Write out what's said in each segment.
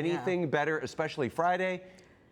Anything better, especially Friday?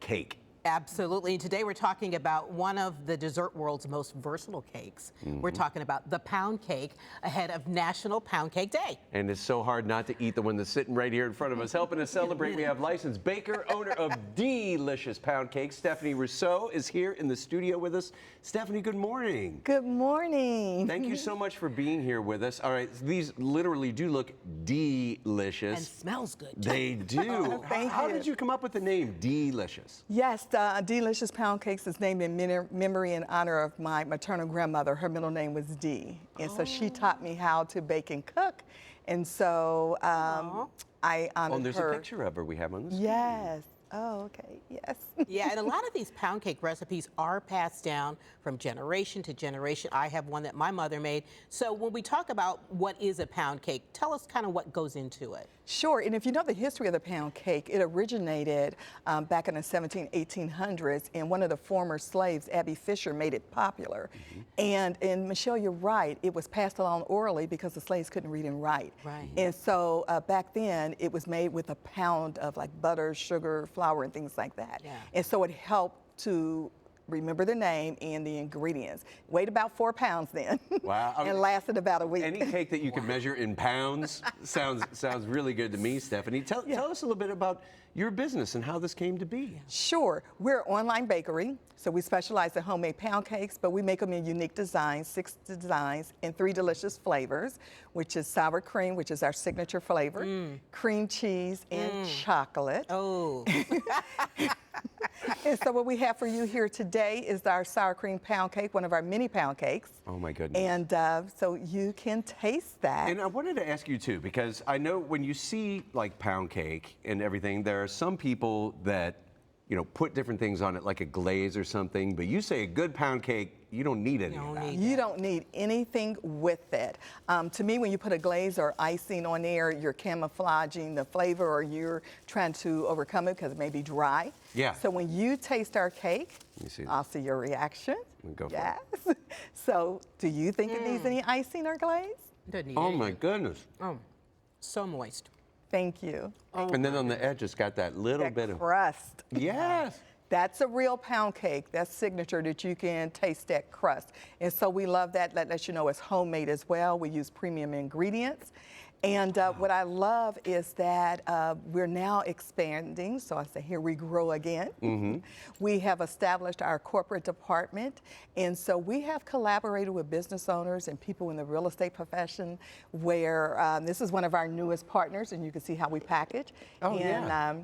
Cake. Absolutely. Today we're talking about one of the dessert world's most versatile cakes. We're talking about the pound cake ahead of National Pound Cake Day. And it's so hard not to eat the one that's sitting right here in front of us. Helping us celebrate, we have licensed baker, owner of Dee-licious Pound Cakes. Stephanie Rousseau is here in the studio with us. Stephanie, good morning. Good morning. Thank you so much for being here with us. All right, these literally do look delicious. And smells good, too. They do. Thank How you. did you come up with the name Dee-licious? Yes, Dee-licious Pound Cakes is named in memory and honor of my maternal grandmother. Her middle name was Dee, and so she taught me how to bake and cook. And so I honored her. Oh, there's a picture of her we have on this. Yes. Oh, okay. Yes. Yeah, and a lot of these pound cake recipes are passed down from generation to generation. I have one that my mother made. So when we talk about what is a pound cake, tell us kind of what goes into it. Sure, and if you know the history of the pound cake, it originated back in the 1800s, and one of the former slaves, Abby Fisher, made it popular. And Michelle, you're right, it was passed along orally because the slaves couldn't read and write. Right. And so back then, it was made with a pound of like butter, sugar, flour, and things like that. Yeah. And so it helped to remember the name and the ingredients. Weighed about 4 pounds then. Wow. And lasted about a week. Any cake that you can measure in pounds sounds really good to me, Stephanie. Tell us a little bit about your business and how this came to be. Sure. We're an online bakery, so we specialize in homemade pound cakes, but we make them in unique designs, 6 designs, in 3 delicious flavors, which is sour cream, which is our signature flavor, cream cheese, and chocolate. Oh. And so what we have for you here today is our sour cream pound cake, one of our mini pound cakes. Oh my goodness. And so you can taste that. And I wanted to ask you too, because I know when you see like pound cake and everything, there are some people that, you know, put different things on it like a glaze or something, but you say a good pound cake, you don't need any of that. You don't need anything with it. To me, when you put a glaze or icing on there, you're camouflaging the flavor or you're trying to overcome it because it may be dry. Yeah. So when you taste our cake, Let me see. I'll see your reaction. Go for Yes. So do you think it needs any icing or glaze? Doesn't need Oh any. my goodness. Oh, so moist. Thank you. And then on the edge, it's got that little That bit of. crust. Yes. That's a real pound cake. That's signature that you can taste that crust. And so we love that. That lets you know it's homemade as well. We use premium ingredients. And what I love is that we're now expanding. So I say, here we grow again. We have established our corporate department. And so we have collaborated with business owners and people in the real estate profession where this is one of our newest partners, and you can see how we package. Oh, yeah.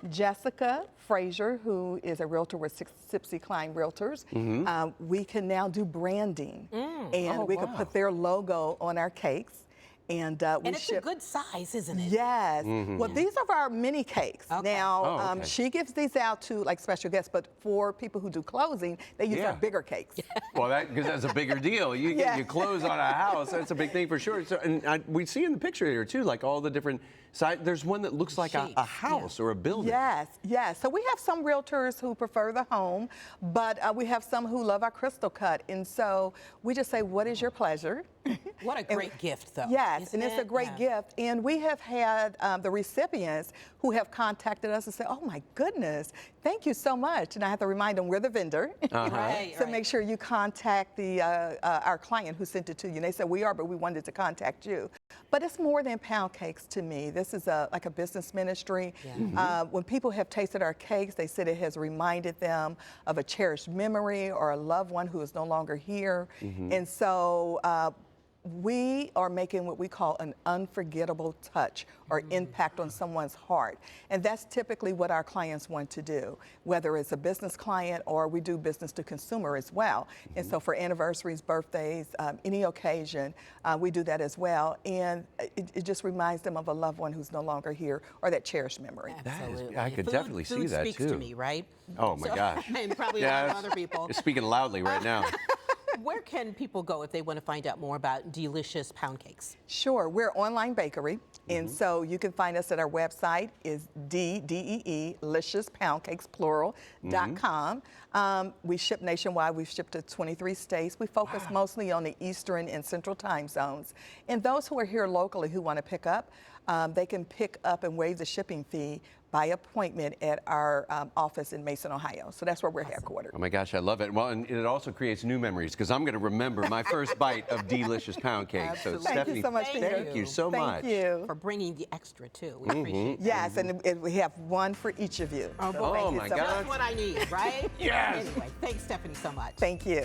Jessica Frazier, who is a realtor with Sipsey Klein Realtors, we can now do branding. And we can put their logo on our cakes. And we And it's a good size, isn't it? Yes. Well, these are our mini cakes. Okay. Now, okay. she gives these out to like special guests, but for people who do closing, they use our bigger cakes. Well, because that's a bigger deal. You get you close on a house, that's a big thing for sure. So, and we see in the picture here too, like all the different sides. There's one that looks like a house or a building. Yes, yes. So we have some realtors who prefer the home, but we have some who love our crystal cut. And so we just say, what is your pleasure? What a great gift, though. Yes, isn't and it's it? a great gift. And we have had the recipients who have contacted us and say, oh my goodness, thank you so much. And I have to remind them we're the vendor. Right, So make sure you contact our client who sent it to you. And they said, we are, but we wanted to contact you. But it's more than pound cakes to me. This is like a business ministry. When people have tasted our cakes, they said it has reminded them of a cherished memory or a loved one who is no longer here. And so we are making what we call an unforgettable touch or impact on someone's heart. And that's typically what our clients want to do, whether it's a business client or we do business to consumer as well. And so for anniversaries, birthdays, any occasion, we do that as well. And it just reminds them of a loved one who's no longer here or that cherished memory. Absolutely. I could definitely see that speaks too. to me, right? Oh my gosh. And probably a lot of other people. You're speaking loudly right now. Where can people go if they want to find out more about Dee-licious Pound Cakes? Sure, we're an online bakery, and so you can find us at our website is D-E-E-licious pound cakes plural.com. We ship nationwide. We've shipped to 23 states. We focus mostly on the Eastern and Central time zones. And those who are here locally who want to pick up, they can pick up and waive the shipping fee by appointment at our office in Mason, Ohio. So that's where we're headquartered. Oh my gosh, I love it. Well, and it also creates new memories because I'm going to remember my first bite of Dee-licious pound cake. So Absolutely. Stephanie, Thank you so much, Peter. thank you so much. Thank you. For bringing the extra too. We appreciate that. Yes, and we have one for each of you. Oh, So boy. thank you my so much. gosh. That's what I need, right? Yes. Anyway, thanks, Stephanie, so much. Thank you.